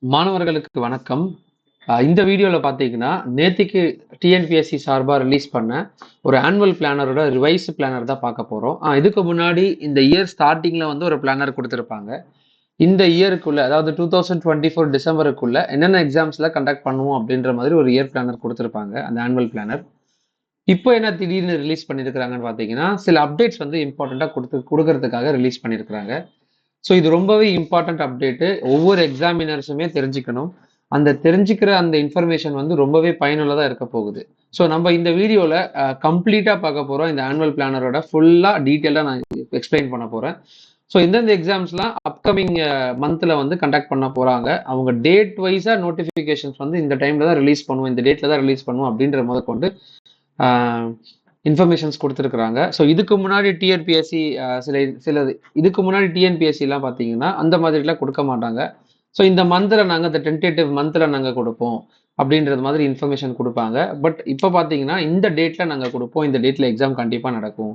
மாணவர்களுக்கு வணக்கம். இந்த வீடியோல பார்த்தீங்கன்னா, நேத்திக்கு டிஎன்பிஎஸ்சி சார்பா ரிலீஸ் பண்ண ஒரு ஆனுவல் பிளானரோட ரிவைஸ் பிளானர் தான் பார்க்க போறோம். இதுக்கு முன்னாடி இந்த இயர் ஸ்டார்ட்டிங்ல வந்து ஒரு பிளானர் குடுத்திருப்பாங்க. இந்த இயருக்குள்ள அதாவது 2024 டிசம்பருக்குள்ள என்னென்ன எக்ஸாம்ஸ்லாம் கண்டக்ட் பண்ணுவோம் அப்படின்ற மாதிரி ஒரு இயர் பிளானர் குடுத்திருப்பாங்க. அந்த ஆனுவல் பிளானர். இப்போ என்ன திடீர்னு ரிலீஸ் பண்ணியிருக்கிறாங்கன்னு பார்த்தீங்கன்னா, சில அப்டேட்ஸ் வந்து இம்பார்ட்டன்ட்டா குடுக்கறதுக்காக ரிலீஸ் பண்ணியிருக்கிறாங்க. ஸோ இது ரொம்பவே இம்பார்ட்டன்ட் அப்டேட்டு. ஒவ்வொரு எக்ஸாமினர்ஸுமே தெரிஞ்சுக்கணும். அந்த தெரிஞ்சுக்கிற அந்த இன்ஃபர்மேஷன் வந்து ரொம்பவே பயனுள்ளதா இருக்க போகுது. ஸோ நம்ம இந்த வீடியோல கம்ப்ளீட்டா பார்க்க போறோம். இந்த ஆனுவல் பிளானரோட ஃபுல்லா டீட்டெயிலா நான் எக்ஸ்பிளைன் பண்ண போறேன். ஸோ எந்தெந்த எக்ஸாம்ஸ்லாம் அப்கமிங் மந்த்ல வந்து கண்டக்ட் பண்ண போறாங்க. அவங்க டேட் வைஸா நோட்டிஃபிகேஷன்ஸ் வந்து இந்த டைம்ல தான் ரிலீஸ் பண்ணுவோம். இந்த டேட்ல தான் ரிலீஸ் பண்ணுவோம் அப்படின்ற முதற்கொண்டு இன்ஃபர்மேஷன்ஸ் கொடுத்துருக்குறாங்க. ஸோ இதுக்கு முன்னாடி டிஎன்பிஎஸ்சி சில இதுக்கு முன்னாடி டிஎன்பிஎஸ்சிலாம் பார்த்தீங்கன்னா அந்த மாதிரிலாம் கொடுக்க மாட்டாங்க. ஸோ இந்த மந்தில் நாங்கள் இந்த டென்டேட்டிவ் மந்தில் நாங்கள் கொடுப்போம் அப்படின்றது மாதிரி இன்ஃபர்மேஷன் கொடுப்பாங்க. பட் இப்போ பார்த்தீங்கன்னா இந்த டேட்டில் நாங்கள் கொடுப்போம், இந்த டேட்டில் எக்ஸாம் கண்டிப்பாக நடக்கும்,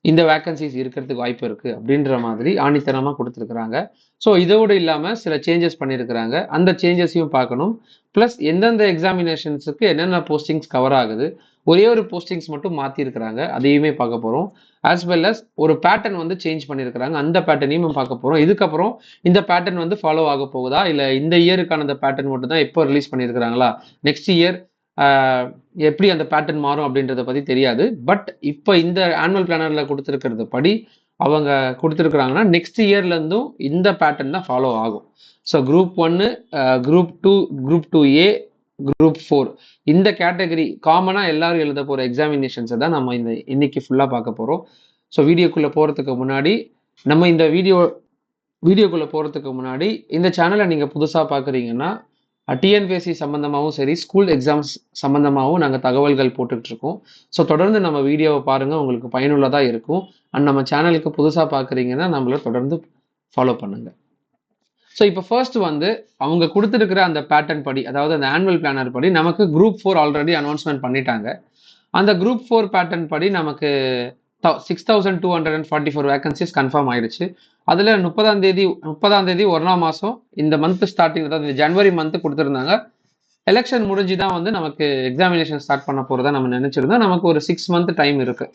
இந்த வேக்கன்சிஸ் இருக்கிறதுக்கு வாய்ப்பு இருக்கு அப்படின்ற மாதிரி ஆணித்தனமாக கொடுத்துருக்குறாங்க. ஸோ இதோடு இல்லாமல் சில சேஞ்சஸ் பண்ணியிருக்கிறாங்க. அந்த சேஞ்சஸையும் பார்க்கணும். ப்ளஸ் எந்தெந்த எக்ஸாமினேஷன்ஸுக்கு என்னென்ன போஸ்டிங்ஸ் கவர் ஆகுது, ஒரே ஒரு போஸ்டிங்ஸ் மட்டும் மாற்றிருக்கிறாங்க, அதையுமே பார்க்க போகிறோம். ஆஸ் வெல் அஸ் ஒரு பேட்டர்ன் வந்து சேஞ்ச் பண்ணியிருக்கிறாங்க, அந்த பேட்டர்னையும் நம்ம பார்க்க போகிறோம். இதுக்கப்புறம் இந்த பேட்டர்ன் வந்து ஃபாலோ ஆக போகுதா, இல்லை இந்த இயருக்கான அந்த பேட்டர்ன் மட்டும் தான் எப்போ ரிலீஸ் பண்ணியிருக்கிறாங்களா, நெக்ஸ்ட் இயர் எப்படி அந்த பேட்டர்ன் மாறும் அப்படின்றத பற்றி தெரியாது. பட் இப்போ இந்த ஆனுவல் பிளானரில் கொடுத்துருக்கிறது படி அவங்க கொடுத்துருக்குறாங்கன்னா நெக்ஸ்ட் இயர்லேருந்தும் இந்த பேட்டர்ன் தான் ஃபாலோ ஆகும். So group 1, group 2, group 2A, group 4 இந்த கேட்டகரி காமனாக எல்லாரும் எழுத போகிற எக்ஸாமினேஷன்ஸை தான் நம்ம இன்னைக்கு ஃபுல்லாக பார்க்க போகிறோம். ஸோ வீடியோக்குள்ளே போகிறதுக்கு முன்னாடி நம்ம இந்த வீடியோக்குள்ளே போகிறதுக்கு முன்னாடி இந்த சேனலை நீங்கள் புதுசாக பார்க்குறீங்கன்னா டிஎன்பிஎஸ்சி சம்மந்தமாகவும் சரி, ஸ்கூல் எக்ஸாம்ஸ் சம்மந்தமாகவும் நாங்கள் தகவல்கள் போட்டுட்ருக்கோம். ஸோ தொடர்ந்து நம்ம வீடியோவை பாருங்கள், உங்களுக்கு பயனுள்ளதாக இருக்கும். அண்ட் நம்ம சேனலுக்கு புதுசாக பார்க்குறீங்கன்னா நம்மளை தொடர்ந்து ஃபாலோ பண்ணுங்கள். ஸோ இப்போ ஃபர்ஸ்ட் வந்து அவங்க கொடுத்துருக்கிற அந்த பேட்டர்ன் படி, அதாவது அந்த ஆனுவல் பிளானர் படி நமக்கு குரூப் 4 ஆல்ரெடி அனௌன்ஸ்மெண்ட் பண்ணிட்டாங்க. அந்த குரூப் 4 பேட்டர்ன் படி நமக்கு 6244 வேகன்சிஸ் கன்ஃபார்ம் ஆயிடுச்சு. அதில் 30ஆம் தேதி 1ஆம் மாதம் இந்த மந்த் ஸ்டார்டிங், அதாவது இந்த ஜனவரி மந்த் கொடுத்துருந்தாங்க. எலெக்ஷன் முடிஞ்சு தான் வந்து நமக்கு எக்ஸாமினேஷன் ஸ்டார்ட் பண்ண போகிறதா நம்ம நினச்சிருந்தோம். நமக்கு ஒரு 6 மந்த் டைம் இருக்குது.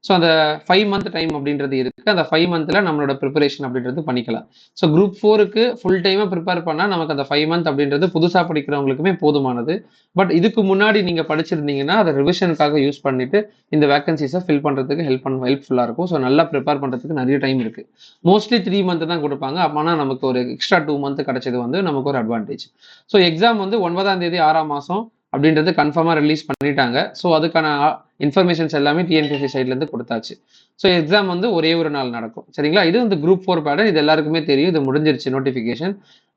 ஸோ அந்த 5 மந்த் டைம் அப்படின்றது இருக்குது. அந்த 5 மந்தில் நம்மளோட ப்ரிப்பரேஷன் அப்படின்றது பண்ணிக்கலாம். ஸோ குரூப் 4க்கு ஃபுல் டைமாக ப்ரிப்பேர் பண்ணால் நமக்கு அந்த 5 மந்த் அப்படின்றது புதுசாக படிக்கிறவங்களுக்குமே போதுமானது. பட் இதுக்கு முன்னாடி நீங்கள் படிச்சிருந்தீங்கன்னா அதை ரிவிஷனுக்காக யூஸ் பண்ணிவிட்டு இந்த வேகன்சிஸை ஃபில் பண்ணுறதுக்கு ஹெல்ப்ஃபுல்லாக இருக்கும். ஸோ நல்லா ப்ரிப்பேர் பண்ணுறதுக்கு நிறைய டைம் இருக்குது. மோஸ்ட்லி 3 மந்த் தான் கொடுப்பாங்க. ஆனால் நமக்கு ஒரு எக்ஸ்ட்ரா 2 மந்த் கிடைச்சது வந்து நமக்கு ஒரு அட்வான்டேஜ். ஸோ எக்ஸாம் வந்து 9ஆம் தேதி 6ஆம் மாதம் அப்படின்றது கன்ஃபார்மாக ரிலீஸ் பண்ணிட்டாங்க. ஸோ அதுக்கான இன்ஃபர்மேஷன்ஸ் எல்லாமே டிஎன்பிஎஸ்சி சைட்லேருந்து கொடுத்தாச்சு. ஸோ எக்ஸாம் வந்து ஒரே ஒரு நாள் நடக்கும். சரிங்களா? இது வந்து குரூப் 4 பேட்டர்ன். இது எல்லாருக்குமே தெரியும். இது முடிஞ்சிருச்சு நோட்டிஃபிகேஷன்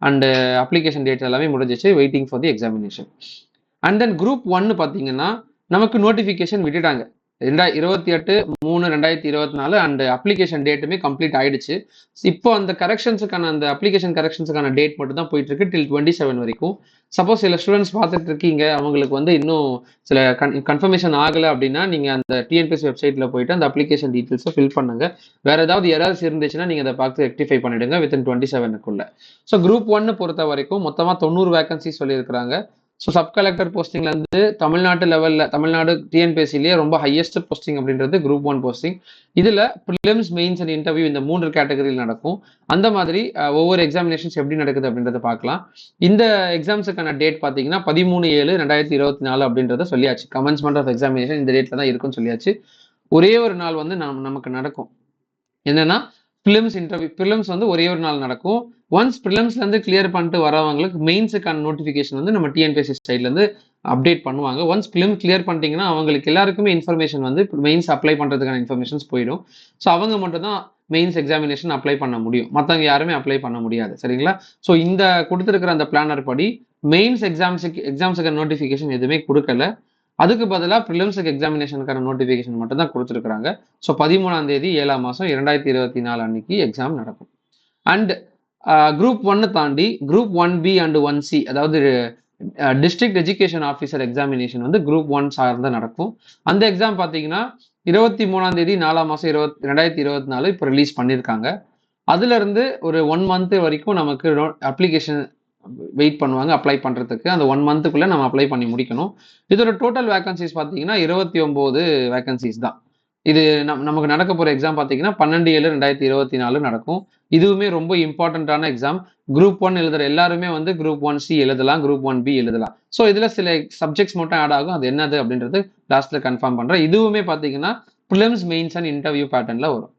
அண்ட் அப்ளிகேஷன் டேட்ஸ் எல்லாமே முடிஞ்சிச்சு. Waiting for the examination. And then group 1 பார்த்தீங்கன்னா நமக்கு நோட்டிஃபிகேஷன் விட்டுட்டாங்க. 28/3/2024 அண்ட் அப்ளிகேஷன் டேட்டுமே கம்ப்ளீட் ஆயிடுச்சு. இப்போ அந்த அந்த அப்ளிகேஷன் கரெக்ஷன்ஸுக்கான டேட் மட்டும் தான் போயிட்டு இருக்கு டில் 27 வரைக்கும். சப்போஸ் சில ஸ்டூடெண்ட்ஸ் பார்த்துட்டு இருக்கீங்க, அவங்களுக்கு வந்து இன்னும் சில கன்ஃபர்மேஷன் ஆகலை அப்படின்னா நீங்கள் அந்த டிஎன்பிஎஸ்சி வெப்சைட்டில் போயிட்டு அந்த அப்ளிகேஷன் டீட்டெயில்ஸை ஃபில் பண்ணுங்க. வேற ஏதாவது எரர்ஸ் இருந்துச்சுன்னா நீங்கள் அதை பார்த்து ரெக்டிஃபை பண்ணிடுங்க வித்தின் 27க்குள்ள. ஸோ குரூப் 1 பொறுத்த வரைக்கும் மொத்தமாக 90 வேகன்சி சொல்லியிருக்கிறாங்க. ஸோ சப் கலெக்டர் போஸ்டிங்லேருந்து தமிழ்நாடு லெவலில், தமிழ்நாடு டிஎன்பிஎஸ்சிலேயே ரொம்ப ஹையஸ்ட் போஸ்டிங் அப்படின்றது குரூப் 1 போஸ்டிங். இதில் ப்ரிலிம்ஸ், மெயின்ஸ் அண்ட் இன்டர்வியூ இந்த 3 கேட்டகரியில் நடக்கும். அந்த மாதிரி ஒவ்வொரு எக்ஸாமினேஷன்ஸ் எப்படி நடக்குது அப்படின்றத பார்க்கலாம். இந்த எக்ஸாம்ஸுக்கான டேட் பார்த்தீங்கன்னா 13/7/2024 அப்படின்றத சொல்லியாச்சு. கமென்ஸ்மெண்ட் ஆஃப் எக்ஸாமினேஷன் இந்த டேட்டில் தான் இருக்குன்னு சொல்லியாச்சு. ஒரே ஒரு நாள் வந்து நமக்கு நடக்கும். என்னன்னா ப்ரிலிம்ஸ் வந்து ஒரே ஒரு நாள் நடக்கும். ஒன்ஸ் ப்ரிலிம்ஸ்லேருந்து கிளியர் பண்ணிட்டு வரவங்களுக்கு மெயின்ஸுக்கான நோட்டிஃபிகேஷன் வந்து நம்ம டிஎன்பிஎஸ்சி சைட்லேருந்து அப்டேட் பண்ணுவாங்க. ஒன்ஸ் ப்ரிலிம்ஸ் கிளியர் பண்ணிட்டீங்கன்னா அவங்களுக்கு எல்லாருக்குமே இன்ஃபர்மேஷன் வந்து மெயின்ஸ் அப்ளை பண்ணுறதுக்கான இன்ஃபர்மேஷன்ஸ் போயிடும். ஸோ அவங்க மட்டும் தான் மெயின்ஸ் எக்ஸாமினேஷன் அப்ளை பண்ண முடியும், மற்றவங்க யாருமே அப்ளை பண்ண முடியாது. சரிங்களா? ஸோ இந்த கொடுத்துருக்கிற அந்த பிளானர் படி மெயின்ஸ் எக்ஸாம்ஸுக்கு நோட்டிஃபிகேஷன் எதுவுமே கொடுக்கல. அதுக்கு பதிலாக ப்ரிலிம்ஸுக்கு எக்ஸாமினேஷனுக்கான நோட்டிஃபிகேஷன் மட்டும் தான் கொடுத்துருக்குறாங்க. ஸோ 13ஆம் தேதி 7ஆம் மாதம் 2024 அன்னைக்கு எக்ஸாம் நடக்கும். அண்ட் குரூப் 1 தாண்டி குரூப் 1B அண்ட் 1C, அதாவது டிஸ்ட்ரிக்ட் எஜுகேஷன் ஆஃபீஸர் எக்ஸாமினேஷன் வந்து குரூப் 1 சார்ந்த நடக்கும். அந்த எக்ஸாம் பார்த்தீங்கன்னா 23ஆம் தேதி 4ஆம் மாதம் 2024 இப்போ ரிலீஸ் பண்ணியிருக்காங்க. அதுலேருந்து ஒரு 1 மந்த் வரைக்கும் நமக்கு அப்ளிகேஷன் வெயிட் பண்ணுவாங்க அப்ளை பண்ணுறதுக்கு. அந்த 1 மந்த்துக்குள்ளே நம்ம அப்ளை பண்ணி முடிக்கணும். இதோட டோட்டல் வேகன்சிஸ் பார்த்தீங்கன்னா 29 வேகன்சிஸ் தான். இது நமக்கு நடக்க போகிற எக்ஸாம் பார்த்தீங்கன்னா 12/7/2024 நடக்கும். இதுவுமே ரொம்ப இம்பார்ட்டண்ட்டான எக்ஸாம். குரூப் 1 எழுதுகிற எல்லாருமே வந்து குரூப் 1C எழுதலாம், குரூப் 1B எழுதலாம். ஸோ இதில் சில சப்ஜெக்ட்ஸ் மட்டும் ஆட் ஆகும். அது என்னது அப்படின்றது லாஸ்ட்டில் கன்ஃபார்ம் பண்ணுறேன். இதுவுமே பார்த்தீங்கன்னா ப்ரிலிம்ஸ், மெயின்ஸ் அண்ட் இன்டர்வியூ பேட்டர்னில் வரும்.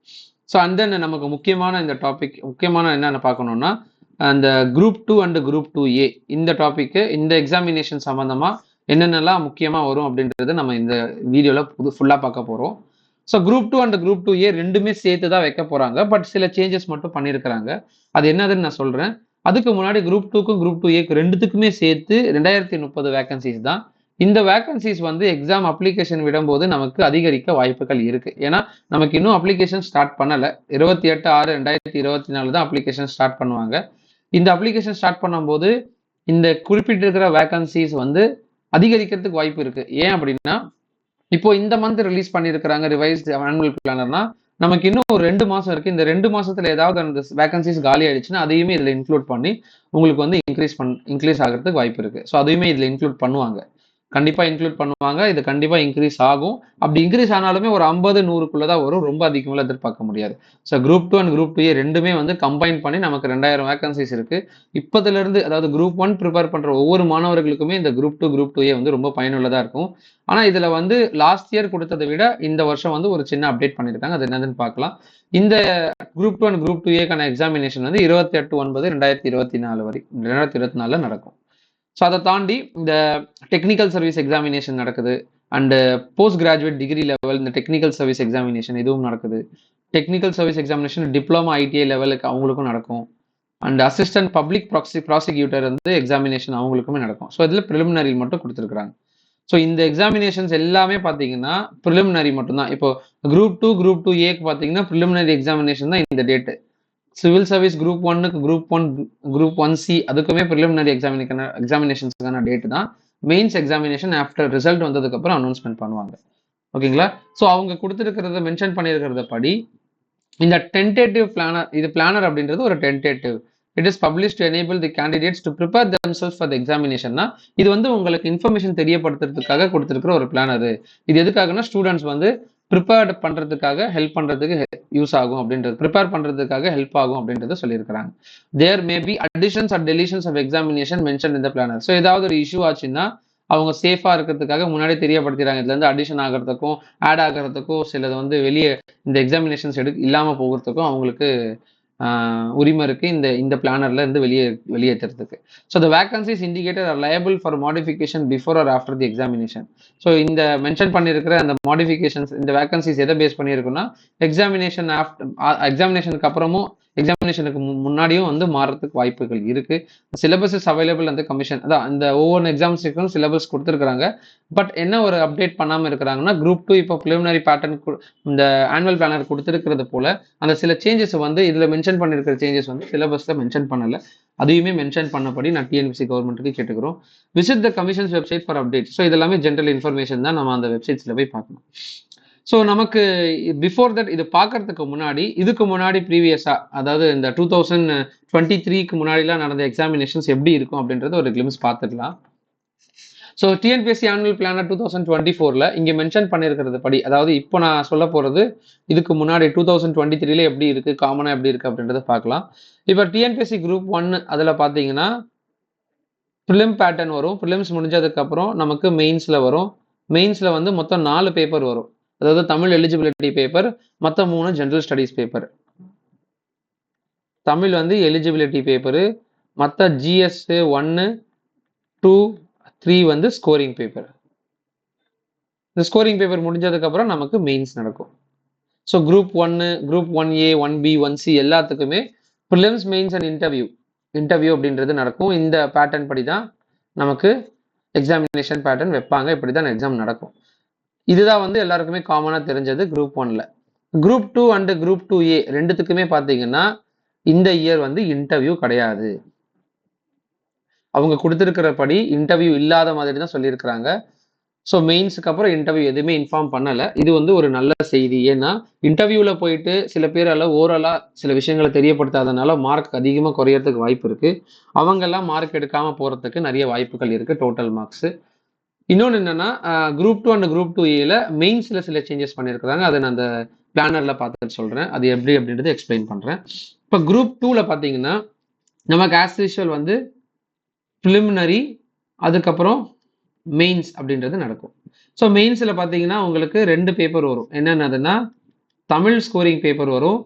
ஸோ அண்ட் தென் நமக்கு முக்கியமான இந்த டாபிக் என்னென்ன பார்க்கணுன்னா அந்த குரூப் 2 அண்ட் குரூப் 2A இந்த டாபிக்கு இந்த எக்ஸாமினேஷன் சம்மந்தமாக என்னென்னலாம் முக்கியமாக வரும் அப்படின்றது நம்ம இந்த வீடியோவில் ஃபுல்லாக பார்க்க போகிறோம். So group 2 and group 2A ரெண்டுமே சேர்த்து தான் வைக்க போகிறாங்க. பட் சில சேஞ்சஸ் மட்டும் பண்ணியிருக்கிறாங்க. அது என்னதுன்னு நான் சொல்கிறேன். அதுக்கு முன்னாடி குரூப் 2க்கும் குரூப் 2Aக்கு ரெண்டுத்துக்குமே சேர்த்து 2030 வேகன்சிஸ் தான். இந்த வேகன்சிஸ் வந்து எக்ஸாம் அப்ளிகேஷன் விடும்போது நமக்கு அதிகரிக்க வாய்ப்புகள் இருக்கு. ஏன்னா நமக்கு இன்னும் அப்ளிகேஷன் ஸ்டார்ட் பண்ணல. 28/6/2024 தான் அப்ளிகேஷன் ஸ்டார்ட் பண்ணுவாங்க. இந்த அப்ளிகேஷன் ஸ்டார்ட் பண்ணும்போது இந்த குறிப்பிட்டிருக்கிற வேகன்சிஸ் வந்து அதிகரிக்கிறதுக்கு வாய்ப்பு இருக்கு. ஏன் அப்படின்னா இப்போ இந்த மந்த் ரிலீஸ் பண்ணியிருக்கிறாங்க ரிவைஸ்ட் ஆனுவல் பிளானர்னா நமக்கு இன்னும் ஒரு 2 மாசம் இருக்கு. இந்த 2 மாசத்துல ஏதாவது அந்த வேகன்சிஸ் காலி ஆயிடுச்சுன்னா அதையுமே இதுல இன்க்ளூட் பண்ணி உங்களுக்கு வந்து இன்க்ரீஸ் ஆகிறதுக்கு வாய்ப்பு இருக்கு. ஸோ அதையுமே இதுல இன்க்ளூட் பண்ணுவாங்க. கண்டிப்பா இன்க்ளூட் பண்ணுவாங்க. இது கண்டிப்பா இன்க்ரீஸ் ஆகும். அப்படி இன்க்ரீஸ் ஆனாலுமே ஒரு 50-100க்குள்ள தான் வரும். ரொம்ப அதிகமாக எதிர்பார்க்க முடியாது. So group 2 and group 2A ரெண்டுமே வந்து கம்பைன் பண்ணி நமக்கு 2000 வேகன்சிஸ் இருக்கு. இப்போதிலிருந்து அதாவது குரூப் 1 ப்ரிப்பேர் பண்ற ஒவ்வொரு மாணவர்களுக்குமே இந்த குரூப் 2 குரூப் 2A வந்து ரொம்ப பயனுள்ளதா இருக்கும். ஆனா இதுல வந்து லாஸ்ட் இயர் கொடுத்ததை விட இந்த வருஷம் வந்து ஒரு சின்ன அப்டேட் பண்ணியிருக்காங்க. அது என்னதுன்னு பார்க்கலாம். இந்த குரூப் 2 அண்ட் குரூப் 2Aக்கான எக்ஸாமினேஷன் வந்து 28/9/2024 வரை 2024 நடக்கும். ஸோ அதை தாண்டி இந்த டெக்னிக்கல் சர்வீஸ் எக்ஸாமினேஷன் நடக்குது. And post graduate degree level இந்த டெக்னிக்கல் சர்வீஸ் எக்ஸாமினேஷன் இதுவும் நடக்குது. Technical service examination diploma ITI லெவலுக்கு அவங்களுக்கும் நடக்கும். அண்ட் அசிஸ்டன்ட் பப்ளிக் ப்ராசிக்யூட்டர் வந்து எக்ஸாமினேஷன் அவங்களுக்குமே நடக்கும். ஸோ இதில் ப்ரிலிமினரி மட்டும் கொடுத்துருக்குறாங்க. ஸோ இந்த எக்ஸாமினேஷன்ஸ் எல்லாமே பார்த்தீங்கன்னா ப்ரிலிமினரி மட்டும்தான். இப்போ குரூப் 2 குரூப் 2Aக்கு பார்த்தீங்கன்னா ப்ரிலிமினரி எக்ஸாமினேஷன் தான் இந்த டேட்டு. சிவில் சர்வீஸ் குரூப் 1க்கு குரூப் 1C அதுக்குமே ப்ரிலிமினரி எக்ஸாமினேஷன்ஸ்க்கான டேட் தான். மெயின்ஸ் எக்ஸாமினேஷன் ஆஃப்டர் ரிசல்ட் வந்ததுக்கப்புறம் அனௌன்ஸ்மெண்ட் பண்ணுவாங்க. ஓகேங்களா? ஸோ அவங்க கொடுத்துருக்கிறத மென்ஷன் பண்ணியிருக்கிறத படி இந்த டென்டேட்டிவ் பிளானர், இது பிளானர் அப்படின்றது ஒரு tentative. It is publish to enable the candidates to prepare themselves for the எக்ஸாமினேஷன்னா இது வந்து உங்களுக்கு இன்ஃபர்மேஷன் தெரியப்படுத்துறதுக்காக கொடுத்துருக்கிற ஒரு பிளானர். இது எதுக்காகனா ஸ்டூடெண்ட்ஸ் வந்து ப்ரிப்பேர்ட் பண்ணுறதுக்காக ஹெல்ப் பண்ணுறதுக்கு யூஸ் ஆகும் அப்படின்றது, ப்ரிப்பேர் பண்ணுறதுக்காக ஹெல்ப் ஆகும் அப்படின்றத சொல்லியிருக்கிறாங்க. There may be additions or deletions of examination mention இந்த பிளானர். ஸோ ஏதாவது ஒரு இஷ்யூ ஆச்சுன்னா அவங்க சேஃபாக இருக்கிறதுக்காக முன்னாடி தெரியப்படுத்துறாங்க. இதுலேருந்து அடிஷன் ஆகிறதுக்கும் ஆட் ஆகிறதுக்கும் சிலது வந்து வெளியே இந்த எக்ஸாமினேஷன்ஸ் இல்லாமல் போகிறதுக்கும் அவங்களுக்கு உரிமை இருக்கு இந்த பிளானர்ல இருந்து வெளியேற்றுறதுக்கு. So the vacancies indicated are liable for modification before or after the examination. So இந்த மென்ஷன் பண்ணியிருக்கிற அந்த மாடிஃபிகேஷன்ஸ் இந்த வேகன்சிஸ் எதை பேஸ் பண்ணியிருக்குன்னா எக்ஸாமினேஷனுக்கு அப்புறமும் எக்ஸாமினேஷனுக்கு முன்னாடியும் வந்து மாறதுக்கு வாய்ப்புகள் இருக்கு. சிலபஸ் இஸ் அவைலபிள் அந்த கமிஷன் அதான் இந்த ஒவ்வொரு எக்ஸாம்ஸுக்கும் சிலபஸ் கொடுத்துருக்காங்க. பட் என்ன ஒரு அப்டேட் பண்ணாமல் இருக்கிறாங்கன்னா குரூப் 2 இப்போ ப்ரிலிமினரி பேட்டர்ன் இந்த ஆனுவல் பிளானர் கொடுத்துருக்கிறது போல அந்த சில சேஞ்சஸ் வந்து இதில் மென்ஷன் பண்ணியிருக்கிற சேஞ்சஸ் வந்து சிலபஸில் மென்ஷன் பண்ணலை. அதையுமே மென்ஷன் பண்ணபடி நான் TNPSC கவர்மெண்ட்டுக்கு கேட்டுக்கிறோம். Visit the commissions website for update. So இதெல்லாமே ஜென்ரல் இன்ஃபர்மேஷன் தான், நம்ம அந்த வெப்சைட்ஸில் போய் பார்க்கணும். ஸோ நமக்கு பிஃபோர் தட் இது பார்க்கறதுக்கு முன்னாடி இதுக்கு முன்னாடி ப்ரீவியஸாக அதாவது இந்த 2023க்கு முன்னாடிலாம் நடந்த எக்ஸாமினேஷன்ஸ் எப்படி இருக்கும் அப்படின்றது ஒரு கிளிம்ஸ் பார்த்துக்கலாம். ஸோ TNPSC ஆனுவல் பிளானர் 2024ல இங்கே மென்ஷன் பண்ணியிருக்கிறது படி அதாவது இப்போ நான் சொல்ல போகிறது இதுக்கு முன்னாடி 2023ல எப்படி இருக்குது, காமனாக எப்படி இருக்குது அப்படின்றத பார்க்கலாம். இப்போ TNPSC குரூப் 1 அதில் பார்த்தீங்கன்னா ப்ரிலிம் பேட்டர்ன் வரும். ப்ரிலிம்ஸ் முடிஞ்சதுக்கப்புறம் நமக்கு மெயின்ஸில் வரும். மெயின்ஸில் வந்து மொத்தம் 4 பேப்பர் வரும். அதாவது தமிழ் எலிஜிபிலிட்டி பேப்பர், மற்ற 3 ஜென்ரல் ஸ்டடீஸ் பேப்பர். தமிழ் வந்து எலிஜிபிலிட்டி பேப்பரு, மற்ற GS 1, 2, 3 வந்து ஸ்கோரிங் பேப்பர். இந்த ஸ்கோரிங் பேப்பர் முடிஞ்சதுக்கப்புறம் நமக்கு மெயின்ஸ் நடக்கும். So group 1, group 1A, 1B, 1C எல்லாத்துக்குமே ப்ரிலிம்ஸ், மெயின்ஸ் அண்ட் இன்டர்வியூ அப்படின்றது நடக்கும். இந்த பேட்டர்ன் படி தான் நமக்கு எக்ஸாமினேஷன் பேட்டர்ன் வைப்பாங்க. இப்படி தான் எக்ஸாம் நடக்கும். இதுதான் வந்து எல்லாருக்குமே காமனாக தெரிஞ்சது குரூப் 1ல. குரூப் 2 அண்ட் குரூப் 2A ரெண்டுத்துக்குமே பார்த்தீங்கன்னா இந்த இயர் வந்து இன்டர்வியூ கிடையாது. அவங்க கொடுத்துருக்கிற படி இன்டர்வியூ இல்லாத மாதிரி தான் சொல்லியிருக்கிறாங்க. ஸோ மெயின்ஸுக்கு அப்புறம் இன்டர்வியூ எதுவுமே இன்ஃபார்ம் பண்ணலை. இது வந்து ஒரு நல்ல செய்தி. ஏன்னா இன்டர்வியூவில் போயிட்டு சில பேரால் ஓரலாக சில விஷயங்களை தெரியப்படுத்தாதனால மார்க் அதிகமாக குறையறதுக்கு வாய்ப்பு இருக்குது. அவங்கெல்லாம் மார்க் எடுக்காமல் போகிறதுக்கு நிறைய வாய்ப்புகள் இருக்குது டோட்டல் மார்க்ஸு. இன்னொன்று என்னென்னா குரூப் 2 அண்ட் குரூப் 2A மெயின்ஸில் சில சேஞ்சஸ் பண்ணியிருக்கிறாங்க. அதை நான் அந்த பிளானரில் பார்த்துட்டு சொல்கிறேன். அது எப்படி அப்படின்றது எக்ஸ்பிளைன் பண்ணுறேன். இப்போ குரூப் 2ல் பார்த்தீங்கன்னா நமக்கு ஆஸ் யூஷுவல் வந்து ப்ரிலிமினரி, அதுக்கப்புறம் மெயின்ஸ் அப்படின்றது நடக்கும். ஸோ மெயின்ஸில் பார்த்தீங்கன்னா உங்களுக்கு 2 பேப்பர் வரும். என்னென்னதுன்னா தமிழ் ஸ்கோரிங் பேப்பர் வரும்.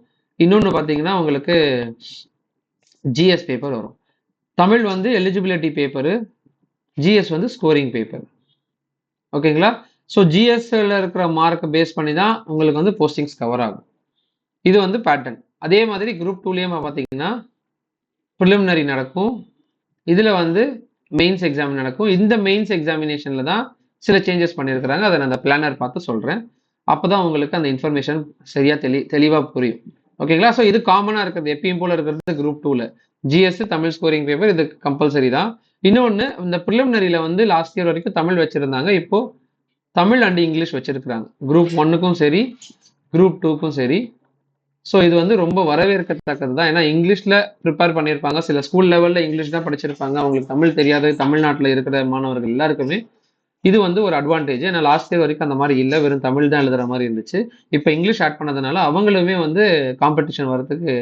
இன்னொன்று பார்த்தீங்கன்னா உங்களுக்கு ஜிஎஸ் பேப்பர் வரும். தமிழ் வந்து எலிஜிபிலிட்டி பேப்பரு, ஜிஎஸ் வந்து ஸ்கோரிங் பேப்பர். ஓகேங்களா? ஸோ ஜிஎஸ்ல இருக்கிற மார்க்கை பேஸ் பண்ணி தான் உங்களுக்கு வந்து போஸ்டிங்ஸ் கவர் ஆகும். இது வந்து பேட்டர்ன். அதே மாதிரி குரூப் 2லேயும் பார்த்தீங்கன்னா ப்ரிலிமினரி நடக்கும். இதில் வந்து மெயின்ஸ் எக்ஸாம் நடக்கும். இந்த மெயின்ஸ் எக்ஸாமினேஷனில் தான் சில சேஞ்சஸ் பண்ணியிருக்கிறாங்க. அதை நான் அந்த பிளானர் பார்த்து சொல்கிறேன். அப்போ தான் உங்களுக்கு அந்த இன்ஃபர்மேஷன் சரியாக தெளிவாக புரியும். ஓகேங்களா? ஸோ இது காமனாக இருக்கிறது, எப்பயும் போல் இருக்கிறது குரூப் 2ல் ஜிஎஸ் தமிழ் ஸ்கோரிங் பேப்பர், இது கம்பல்சரி தான். இன்னொன்று, இந்த ப்ரிலிமினரியில் வந்து லாஸ்ட் இயர் வரைக்கும் தமிழ் வச்சுருந்தாங்க. இப்போது தமிழ் அண்ட் இங்கிலீஷ் வச்சுருக்கிறாங்க. குரூப் 1க்கும் சரி, குரூப் 2க்கும் சரி. ஸோ இது வந்து ரொம்ப வரவேற்கத்தக்கது தான். ஏன்னா இங்கிலீஷில் ப்ரிப்பேர் பண்ணியிருப்பாங்க. சில ஸ்கூல் லெவலில் இங்கிலீஷ் தான் படிச்சிருப்பாங்க. அவங்களுக்கு தமிழ் தெரியாது. தமிழ்நாட்டில் இருக்கிற மாணவர்கள் எல்லாருக்குமே இது வந்து ஒரு அட்வான்டேஜ். ஏன்னா லாஸ்ட் இயர் வரைக்கும் அந்த மாதிரி இல்லை, வெறும் தமிழ் தான் எழுதுகிற மாதிரி இருந்துச்சு. இப்போ இங்கிலீஷ் ஆட் பண்ணதுனால அவங்களுமே வந்து காம்படிஷன் வரதுக்கு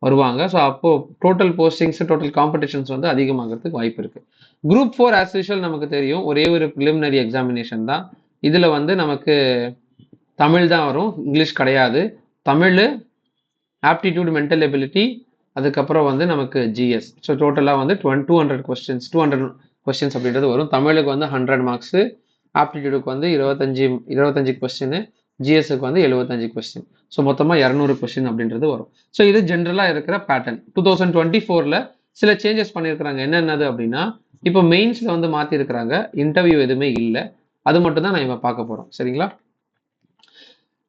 வருவாங்க. ஸோ அப்போது டோட்டல் போஸ்டிங்ஸ், டோட்டல் காம்படிஷன்ஸ் வந்து அதிகமாகிறதுக்கு வாய்ப்பு இருக்குது. குரூப் 4 ஆஸ் யூஷுவல் நமக்கு தெரியும், ஒரே ஒரு ப்ரிலிமினரி எக்ஸாமினேஷன் தான். இதில் வந்து நமக்கு தமிழ் தான் வரும், இங்கிலீஷ் கிடையாது. தமிழ், ஆப்டிடியூட், மென்டல் எபிலிட்டி, அதுக்கப்புறம் வந்து நமக்கு ஜிஎஸ். ஸோ டோட்டலாக வந்து 200 கொஸ்டின்ஸ் அப்படின்றது வரும். தமிழுக்கு வந்து 100 மார்க்ஸு, ஆப்டிடியூடுக்கு வந்து 25 கொஸ்டின், ஜிஎஸ்க்கு வந்து 75 கொஸ்டின். ஸோ மொத்தமாக 200 கொஸ்டின் அப்படின்றது வரும். ஸோ இது ஜென்ரலாக இருக்கிற பேட்டர்ன். 2024ல் சில சேஞ்சஸ் பண்ணியிருக்கிறாங்க. என்னென்னது அப்படின்னா, இப்போ மெயின்ஸில் வந்து மாற்றிருக்கிறாங்க. இன்டர்வியூ எதுவுமே இல்லை. அது மட்டும் தான் நான் இப்போ பார்க்க போகிறோம். சரிங்களா?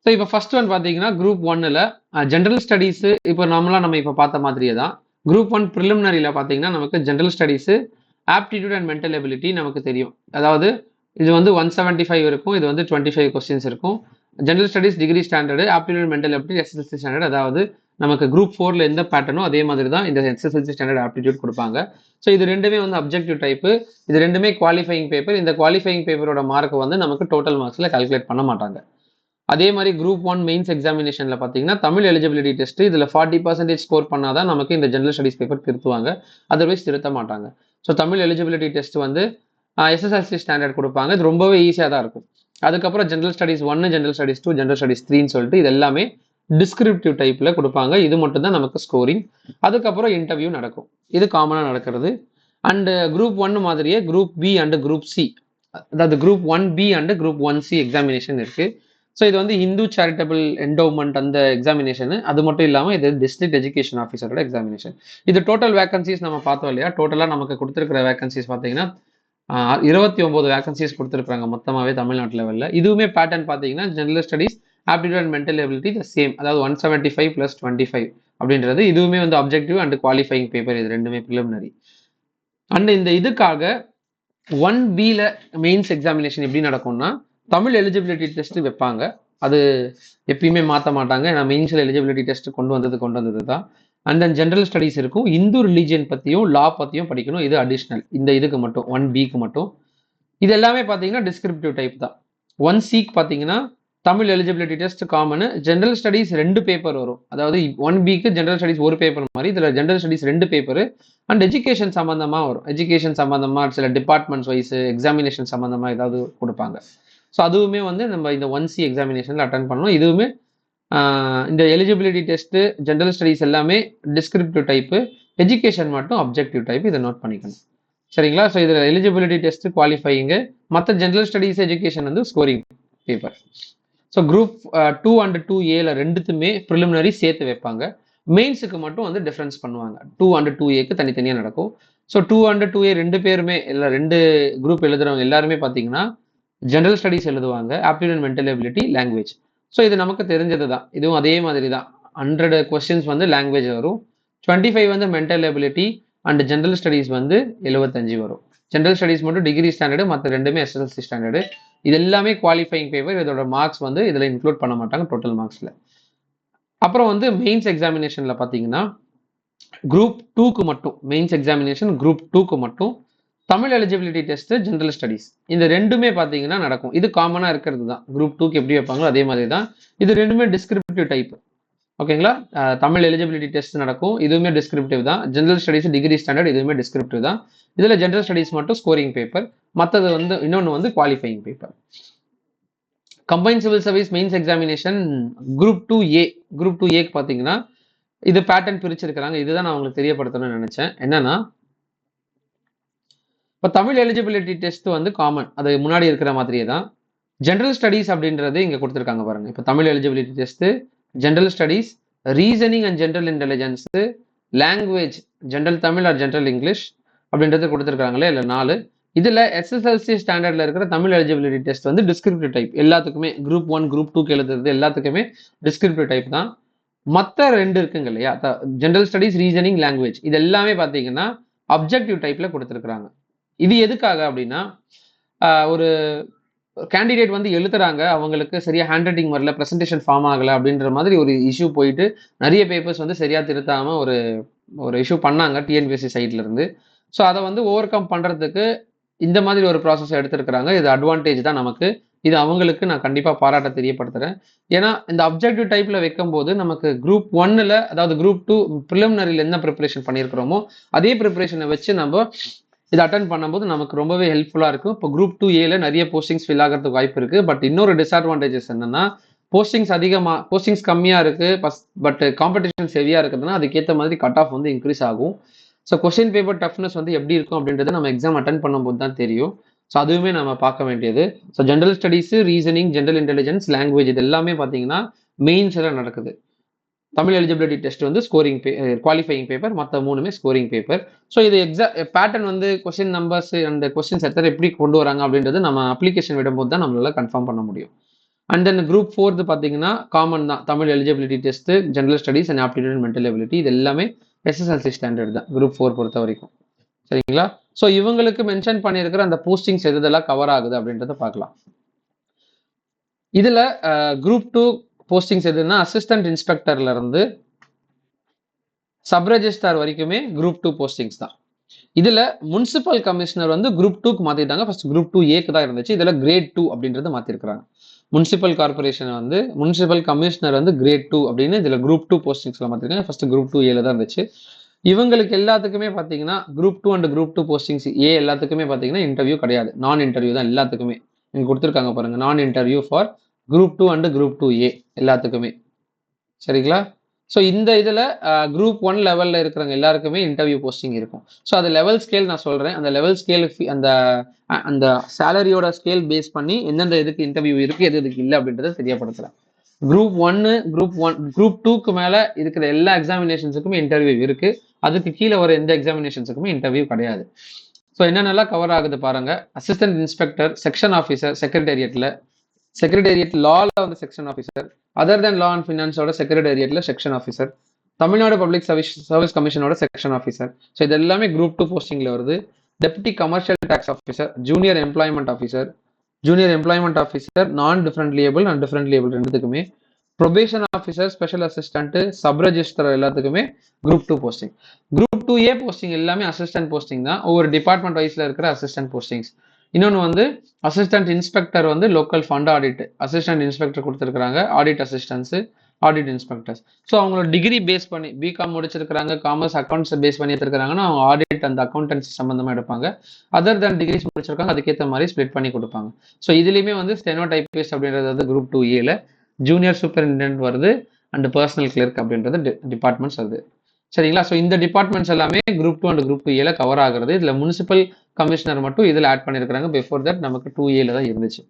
ஸோ இப்போ ஃபர்ஸ்ட் ஒன் பார்த்தீங்கன்னா குரூப் 1ல் ஜென்ரல் ஸ்டடீஸு. இப்போ நம்ம இப்போ பார்த்த மாதிரியே தான். குரூப் 1 ப்ரிலிமினரியில் பார்த்தீங்கன்னா நமக்கு general studies, aptitude and mental ability நமக்கு தெரியும். அதாவது இது வந்து 175 இருக்கும், இது வந்து 25 கொஸ்டின்ஸ் இருக்கும். General studies degree standard, aptitude mental ability SSLC standard. அதாவது நமக்கு குரூப் 4ல் எந்த பேட்டர்னோ அதே மாதிரி தான் இந்த எஸ்எஸ்எல்சி ஸ்டாண்டர்ட் ஆப்டிடியூட் கொடுப்பாங்க. ஸோ இது ரெண்டுமே வந்து அப்ஜெக்டிவ் டைப்பு, இது ரெண்டுமே குவாலிஃபைங் பேப்பர். இந்த குவாலிஃபைங் பேப்பரோட மார்க் வந்து நமக்கு டோட்டல் மார்க்ஸில் கால்குலேட் பண்ண மாட்டாங்க. அதே மாதிரி குரூப் 1 மெயின்ஸ் எக்ஸாமினேஷனில் பார்த்தீங்கன்னா தமிழ் எலிஜிபிலிட்டி டெஸ்ட், இதில் 40% ஸ்கோர் பண்ணால் தான் நமக்கு இந்த ஜென்ரல் ஸ்டடீஸ் பேப்பர் திருத்துவாங்க. அதர்வைஸ் திருத்த மாட்டாங்க. ஸோ தமிழ் எலிஜிபிலிட்டி டெஸ்ட் வந்து எஸ்எஸ்எல்சி ஸ்டாண்டர்ட் கொடுப்பாங்க. இது ரொம்பவே ஈஸியாக தான் இருக்கும். அதுக்கப்புறம் general studies 1, general studies 2, general studies 3ன்னு சொல்லிட்டு இது எல்லாமே டிஸ்கிரிப்டிவ் டைப்பில் கொடுப்பாங்க. இது மட்டும் தான் நமக்கு ஸ்கோரிங். அதுக்கப்புறம் இன்டர்வியூ நடக்கும். இது காமனாக நடக்கிறது. அண்டு குரூப் 1 மாதிரியே group B and group C, அதாவது group 1B and group 1C examination இருக்குது. ஸோ இது வந்து இந்து சேரிட்டபிள் என்டோவ்மெண்ட் அந்த எக்ஸாமினேஷன். அது மட்டும் இல்லாமல் இது டிஸ்ட்ரிக்ட் எஜுகேஷன் ஆஃபீஸரோட எக்ஸாமினேஷன். இது டோட்டல் வேகன்சிஸ் நம்ம பார்த்தோம் இல்லையா? டோட்டலாக நமக்கு கொடுத்துருக்கிற வேகன்சிஸ் பார்த்தீங்கன்னா 29 வேகன்சிஸ் கொடுத்துருக்காங்க மொத்தமாகவே தமிழ்நாட்டு லெவலில். இதுவுமே பேட்டர்ன் பார்த்தீங்கன்னா general studies, aptitude and mental ability the same, அதாவது 175 + 25 அப்படின்றது. இதுவுமே வந்து அப்ஜெக்டிவ் அண்ட் குவாலிஃபைங் பேப்பர், இது ரெண்டுமே ப்ரிலிமினரி. அண்ட் இந்த இதுக்காக 1Bல மெயின்ஸ் எக்ஸாமினேஷன் எப்படி நடக்கும்னா தமிழ் எலிஜிபிலிட்டி டெஸ்ட் வைப்பாங்க. அது எப்பயுமே மாற்ற மாட்டாங்க. ஏன்னா மெயின்ஸில் எலிஜிபிலிட்டி டெஸ்ட் கொண்டு வந்தது தான். அண்ட் தென் ஜென்ரல் ஸ்டடீஸ் இருக்கும். இந்து ரிலீஜியன் பற்றியும் லா பற்றியும் படிக்கணும். இது அடிஷ்னல், இந்த இதுக்கு மட்டும் 1Bக்கு மட்டும். இது எல்லாமே பார்த்தீங்கன்னா டிஸ்கிரிப்டிவ் டைப் தான். 1Cக்கு பார்த்தீங்கன்னா Tamil eligibility test common, general studies 2 paper வரும். அதாவது 1Bக்கு ஜென்ரல் ஸ்டடீஸ் ஒரு பேப்பர் மாதிரி, இதில் general studies 2 paper. And education சம்மந்தமாக வரும். எஜுகேஷன் சம்மந்தமாக சில டிபார்ட்மெண்ட்ஸ் வைஸ் எக்ஸாமினேஷன் சம்மந்தமாக ஏதாவது கொடுப்பாங்க. ஸோ அதுவுமே வந்து நம்ம இந்த 1C எக்ஸாமினேஷனில் அட்டன் பண்ணணும். இதுவுமே இந்த எலிஜிபிலிட்டி டெஸ்ட்டு, ஜென்ரல் ஸ்டடீஸ் எல்லாமே டிஸ்கிரிப்டிவ் டைப்பு, எஜுகேஷன் மட்டும் அப்ஜெக்டிவ் டைப். இதை நோட் பண்ணிக்கணும். சரிங்களா? ஸோ இதில் எலிஜிபிலிட்டி டெஸ்ட் குவாலிஃபையிங்கு, மற்ற ஜென்ரல் ஸ்டடீஸ் எஜுகேஷன் வந்து scoring paper. So group 2 and 2Aல ரெண்டுத்துமே ப்ரிலிமினரி சேர்த்து வைப்பாங்க. மெயின்ஸுக்கு மட்டும் வந்து டிஃப்ரென்ஸ் பண்ணுவாங்க. 2 அண்ட் 2Aக்கு தனித்தனியாக நடக்கும். ஸோ 2 அண்ட் 2A ரெண்டு பேருமே இல்லை, 2 குரூப் எழுதுறவங்க எல்லாருமே பார்த்தீங்கன்னா ஜென்ரல் ஸ்டடீஸ் எழுதுவாங்க, aptitude mental ability, language. So இது நமக்கு தெரிஞ்சது தான். இதுவும் அதே மாதிரி தான். 100 கொஸ்டின்ஸ் வந்து லாங்குவேஜ் வரும், 25 வந்து mental ability, and general studies வந்து 75 வரும். ஜென்ரல் ஸ்டடீஸ் மட்டும் டிகிரி ஸ்டாண்டர்டு, மற்ற ரெண்டுமே எஸ்எஸ்எல்சி ஸ்டாண்டர்டு. இது எல்லாமே குவாலிஃபைங் பேப்பர். இதோட மார்க்ஸ் வந்து இதில் இன்க்ளூட் பண்ண மாட்டாங்க டோட்டல் மார்க்ஸில். அப்புறம் வந்து மெயின்ஸ் எக்ஸாமினேஷனில் பார்த்தீங்கன்னா குரூப் 2க்கு மட்டும் மெயின்ஸ் எக்ஸாமினேஷன் குரூப் 2க்கு மட்டும் Tamil eligibility test, general studies இந்த ரெண்டுமே பார்த்தீங்கன்னா நடக்கும். இது காமனாக இருக்கிறது தான். குரூப் 2க்கு எப்படி வைப்பாங்களோ அதே மாதிரி தான். இது ரெண்டுமே டிஸ்கிரிப்டிவ் டைப். ஓகேங்களா? தமிழ் எலிஜிபிலிட்டி டெஸ்ட் நடக்கும். இதுவுமே டிஸ்கிரிப்டிவ் தான். ஜென்ரல் ஸ்டடீஸ் டிகிரி ஸ்டாண்டர்ட் இதுவுமே டிஸ்கிரிப்டிவ் தான். இதில் ஜென்ரல் ஸ்டடீஸ் மட்டும் ஸ்கோரிங் பேப்பர், மற்றது வந்து இன்னொன்று வந்து qualifying paper. Combine civil service mains examination group 2A group 2Aக்கு பார்த்தீங்கன்னா இது பேட்டர்ன் பிரிச்சிருக்கிறாங்க. இதுதான் நான் உங்களுக்கு தெரியப்படுத்தணும்னு நினைச்சேன். என்னன்னா இப்போ தமிழ் எலிஜிபிலிட்டி டெஸ்ட் வந்து காமன், அது முன்னாடி இருக்கிற மாதிரியே தான். ஜென்ரல் ஸ்டடீஸ் அப்படின்றது இங்கே கொடுத்துருக்காங்க பாருங்க. இப்போ Tamil eligibility test, general studies, reasoning and general intelligence, language general Tamil or general English அப்படின்றது கொடுத்துருக்காங்களே இல்லை 4. இதில் எஸ்எஸ்எல்சி ஸ்டாண்டர்டில் இருக்கிற தமிழ் எலிஜிபிலிட்டி டெஸ்ட் வந்து டிஸ்கிரிப்டிவ் டைப். எல்லாத்துக்குமே குரூப் 1 குரூப் 2க்கு எழுதுறது எல்லாத்துக்குமே டிஸ்கிரிப்டிவ் டைப் தான். மற்ற 2 இருக்குங்க இல்லையா, ஜென்ரல் ஸ்டடீஸ், ரீசனிங், லாங்குவேஜ் இது எல்லாமே பார்த்தீங்கன்னா அப்ஜெக்டிவ் டைப்ல கொடுத்துருக்காங்க. இது எதுக்காக அப்படின்னா ஒரு கேண்டிடேட் வந்து எழுதுறாங்க, அவங்களுக்கு சரியா ஹேண்ட் ரைட்டிங் வரல, ப்ரெசன்டேஷன் ஃபார்ம் ஆகலை அப்படின்ற மாதிரி ஒரு இஷ்யூ போயிட்டு நிறைய பேப்பர்ஸ் வந்து சரியா திருத்தாம ஒரு இஷ்யூ பண்ணாங்க டிஎன்பிஎஸ்சி சைட்ல இருந்து. ஸோ அதை வந்து ஓவர் கம் பண்றதுக்கு இந்த மாதிரி ஒரு ப்ராசஸ் எடுத்திருக்கிறாங்க. இது அட்வான்டேஜ் தான் நமக்கு. இது அவங்களுக்கு நான் கண்டிப்பா பாராட்ட தெரியப்படுத்துறேன். ஏன்னா இந்த அப்ஜெக்டிவ் டைப்ல வைக்கும் போது நமக்கு குரூப் 1ல அதாவது குரூப் 2 ப்ரிலிமினரியில் என்ன ப்ரிப்பரேஷன் பண்ணியிருக்கிறோமோ அதே ப்ரிப்பரேஷனை வச்சு நம்ம இதை அட்டன் பண்ணும்போது நமக்கு ரொம்பவே ஹெல்ப்ஃபுல்லாக இருக்கும். இப்போ குரூப் 2Aல நிறைய போஸ்டிங்ஸ் ஃபில் ஆகிறதுக்கு வாய்ப்பு இருக்கு. பட் இன்னொரு டிஸ்அட்வான்டேஜஸ் என்னன்னா போஸ்டிங்ஸ் கம்மியாக இருக்கு, பட் காம்படிஷன்ஸ் ஹெவியாக இருக்குதுன்னா அதுக்கேற்ற மாதிரி கட் ஆஃப் வந்து இன்க்ரீஸ் ஆகும். ஸோ கொஸ்டின் பேப்பர் டஃப்னஸ் வந்து எப்படி இருக்கும் அப்படின்றது நம்ம எக்ஸாம் அட்டன் பண்ணும்போது தான் தெரியும். ஸோ அதுவுமே நம்ம பார்க்க வேண்டியது. So general studies, reasoning, general intelligence, language இது எல்லாமே பார்த்தீங்கன்னா மெயின்ஸில் நடக்குது. தமிழ் எலிஜிபிலிட்டி டெஸ்ட் வந்து ஸ்கோரிங் குவாலிஃபையிங் பேப்பர், மற்ற 3மே ஸ்கோரிங் பேப்பர். ஸோ இது பேட்டர்ன் வந்து கொஸ்டின் நம்பர்ஸ் அந்த கொஸ்டின்ஸ் எத்தனை எப்படி கொண்டு வராங்க அப்படின்றது நம்ம அப்ளிகேஷன் விடும்போது தான் நம்மளால கன்ஃபார்ம் பண்ண முடியும். அண்ட் தென் குரூப் 4 பார்த்தீங்கன்னா காமன் தான். Tamil eligibility test, general studies and aptitude and mental ability இது எல்லாமே எஸ்எஸ்எல்சி ஸ்டாண்டர்ட் தான் குரூப் 4 பொறுத்த வரைக்கும். சரிங்களா? ஸோ இவங்களுக்கு மென்ஷன் பண்ணியிருக்கிற அந்த போஸ்டிங்ஸ் எதெல்லாம் கவர் ஆகுது அப்படின்றத பார்க்கலாம். இதுல குரூப் 2 போஸ்டிங்ஸ் எதுன்னா அசிஸ்டன்ட் இன்ஸ்பெக்டர்ல இருந்து சப் ரெஜிஸ்டார் வரைக்குமே குரூப் 2 போஸ்டிங்ஸ் தான். இதுல முனிசிபல் கமிஷனர் வந்து குரூப் 2க்கு மாத்திட்டாங்க. ஃபர்ஸ்ட் குரூப் 2Aக்கு தான் இருந்துச்சு. இதுல கிரேட் 2 அப்படின்றது மாத்திருக்காங்க. முனிசிபல் கார்பரேஷன் வந்து முனிசிபல் கமிஷனர் வந்து கிரேட் 2 அப்படின்னு இதுல குரூப் 2 போஸ்டிங்ஸ்ல மாத்திருக்காங்க. ஃபர்ஸ்ட் குரூப் 2Aல தான் இருந்துச்சு. இவங்களுக்கு எல்லாத்துக்குமே பாத்தீங்கன்னா குரூப் 2 அண்ட் குரூப் 2 போஸ்டிங்ஸ் ஏ எல்லாத்துக்குமே பாத்தீங்கன்னா இன்டர்வியூ கிடையாது, நான் இன்டர்வியூ தான் எல்லாத்துக்குமே. இங்க கொடுத்துருக்காங்க பாருங்க, நான் interview for group 2 and group 2A எல்லாத்துக்குமே. சரிங்களா? ஸோ இந்த இதில் குரூப் 1 லெவலில் இருக்கிறவங்க எல்லாருக்குமே இன்டர்வியூ போஸ்டிங் இருக்கும். ஸோ அது லெவல் ஸ்கேல் நான் சொல்கிறேன். அந்த லெவல் ஸ்கேல் அந்த சேலரியோட ஸ்கேல் பேஸ் பண்ணி எந்தெந்த இதுக்கு இன்டர்வியூ இருக்குது, எது இதுக்கு இல்லை அப்படின்றத தெரியப்படுத்துகிறேன். குரூப் 1 குரூப் 2க்கு மேலே இருக்கிற எல்லா எக்ஸாமினேஷன்ஸுக்குமே இன்டர்வியூ இருக்குது. அதுக்கு கீழே வர எந்த எக்ஸாமினேஷன்ஸுக்குமே இன்டர்வியூ கிடையாது. ஸோ என்னென்னலாம் கவர் ஆகுது பாருங்க. Assistant inspector, section officer secretariat லால வந்து section officer, other than law and ஃபினான்ஸோட செக்ரட்டேரியட்ல section officer, Tamil Nadu public service கமிஷனோட செக்ஷன் ஆஃபீஸர். ஸோ இது எல்லாமே குரூப் 2 போஸ்டிங்ல வருது. Deputy commercial tax officer, junior employment officer, non different liable and different liable ரெண்டுத்துக்குமே, probation officer, special assistant, sub register எல்லாத்துக்குமே group 2 போஸ்டிங். குரூப் 2A போஸ்டிங் எல்லாமே assistant posting தான். ஒவ்வொரு டிபார்ட்மெண்ட் வைஸ்ல இருக்கிற அசிஸ்டன்ட் போஸ்டிங்ஸ். இன்னொன்று வந்து அசிஸ்டன்ட் இன்ஸ்பெக்டர் வந்து local fund audit assistant inspector கொடுத்துருக்காங்க, audit assistance, audit inspectors. So அவங்களோட டிகிரி பேஸ் பண்ணி பிகாம் முடிச்சிருக்காங்க, காமர்ஸ் அக்கௌண்ட்ஸ் பேஸ் பண்ணி எடுத்துருக்காங்கன்னா அவங்க ஆடிட் அந்த அக்கௌண்டன்சி சம்பந்தமா எடுப்பாங்க. அதர் தென் டிகிரிஸ் முடிச்சிருக்காங்க, அதுக்கேற்ற மாதிரி ஸ்பிளிட் பண்ணி கொடுப்பாங்க. ஸோ இதுலேயுமே வந்து ஸ்டெனோ டைப்பிஸ்ட் அப்படின்றது வந்து குரூப் 2Aல, ஜூனியர் சூப்பரிண்டென்டென்ட் வருது அண்ட் பர்சனல் கிளர்க் அப்படின்றது டிபார்ட்மெண்ட்ஸ் வருது. சரிங்களா? ஸோ இந்த டிபார்ட்மெண்ட்ஸ் எல்லாமே குரூப் 2 அண்ட் குரூப் 2Aல கவர் ஆகுறது. இதுல முனிசிபல் கமிஷனர் மட்டும் இதில் ஆட் பண்ணியிருக்கிறாங்க. பிஃபோர் தட் நமக்கு 2Aல தான் இருந்துச்சு.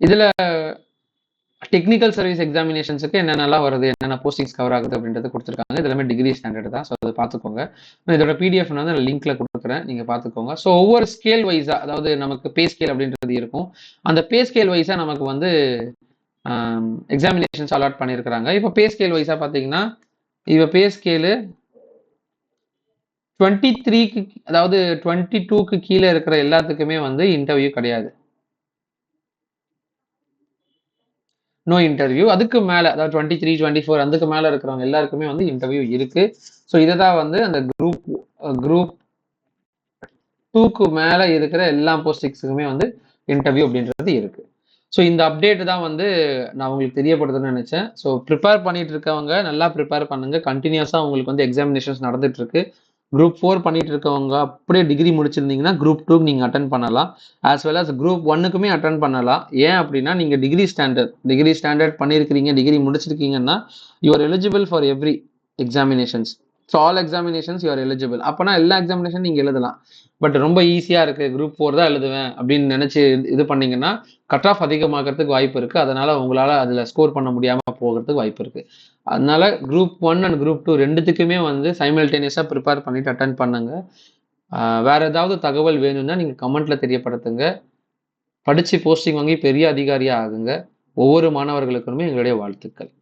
இதுல டெக்னிக்கல் சர்வீஸ் எக்ஸாமினேஷன்ஸுக்கு என்னென்னலாம் வருது, என்னென்ன போஸ்டிங்ஸ் கவர் ஆகுது அப்படின்றது கொடுத்துருக்காங்க. இது எல்லாமே டிகிரி ஸ்டாண்டர்ட் தான். ஸோ அதை பார்த்துக்கோங்க. இதோட PDF வந்து லிங்க்ல கொடுக்குறேன், நீங்க பார்த்துக்கோங்க. ஸோ ஒவ்வொரு ஸ்கேல் வைஸா, அதாவது நமக்கு பே ஸ்கேல் அப்படின்றது இருக்கும். அந்த பே ஸ்கேல் வைஸா நமக்கு வந்து எக்ஸாமினேஷன்ஸ் அலாட் பண்ணியிருக்கிறாங்க. இப்போ பே ஸ்கேல் வைஸா பார்த்தீங்கன்னா இப்போ பே ஸ்கேலு 23க்கு அதாவது 22க்கு கீழே இருக்கிற எல்லாத்துக்குமே வந்து இன்டர்வியூ கிடையாது. No interview. அதுக்கு மேல அதாவது 23, 24 அதுக்கு மேல இருக்கிறவங்க எல்லாருக்குமே வந்து இன்டர்வியூ இருக்கு. ஸோ இதை தான் வந்து அந்த குரூப் 2க்கு மேல இருக்கிற எல்லா போஸ்டிங்ஸுக்குமே வந்து இன்டர்வியூ அப்படின்றது இருக்கு. ஸோ இந்த அப்டேட் தான் வந்து நான் உங்களுக்கு தெரியப்படுத்தணும்னு நினைச்சேன். ஸோ ப்ரிப்பேர் பண்ணிட்டு இருக்கவங்க நல்லா ப்ரிப்பேர் பண்ணுங்க. கண்டினியூஸா உங்களுக்கு வந்து எக்ஸாமினேஷன்ஸ் நடந்துட்டு இருக்கு. குரூப் 4 பண்ணிட்டு இருக்கவங்க அப்படியே டிகிரி முடிச்சிருந்தீங்கன்னா குரூப் 2க்கு நீங்க அட்டன் பண்ணலாம். ஆஸ் வெல் அஸ் குரூப் 1க்குமே அட்டன் பண்ணலாம். ஏன் அப்படின்னா நீங்க டிகிரி ஸ்டாண்டர்ட் பண்ணியிருக்கிறீங்க, டிகிரி முடிச்சிருக்கீங்கன்னா you are eligible for every examinations. So all examinations you are eligible. அப்போனா எல்லா எக்ஸாமினேஷன் நீங்க எழுதலாம். பட் ரொம்ப ஈஸியா இருக்கு, குரூப் 4 தான் எழுதுவேன் அப்படின்னு நினைச்சு இது பண்ணீங்கன்னா கட் ஆஃப் அதிகமாகிறதுக்கு வாய்ப்பு இருக்கு. அதனால உங்களால அதுல ஸ்கோர் பண்ண முடியாம போகிறதுக்கு வாய்ப்பு இருக்கு. அதனால குரூப் 1 அண்ட் குரூப் 2 ரெண்டுத்துக்குமே வந்து சைமல்டேனியஸா ப்ரிப்பேர் பண்ணிட்டு அட்டன் பண்ணுங்க. வேற ஏதாவது தகவல் வேணும்னா நீங்க கமெண்ட்ல தெரியப்படுத்துங்க. படிச்சு போஸ்டிங் வாங்கி பெரிய அதிகாரியா ஆகுங்க. ஒவ்வொரு மாணவர்களுக்குமே எங்களுடைய வாழ்த்துக்கள்.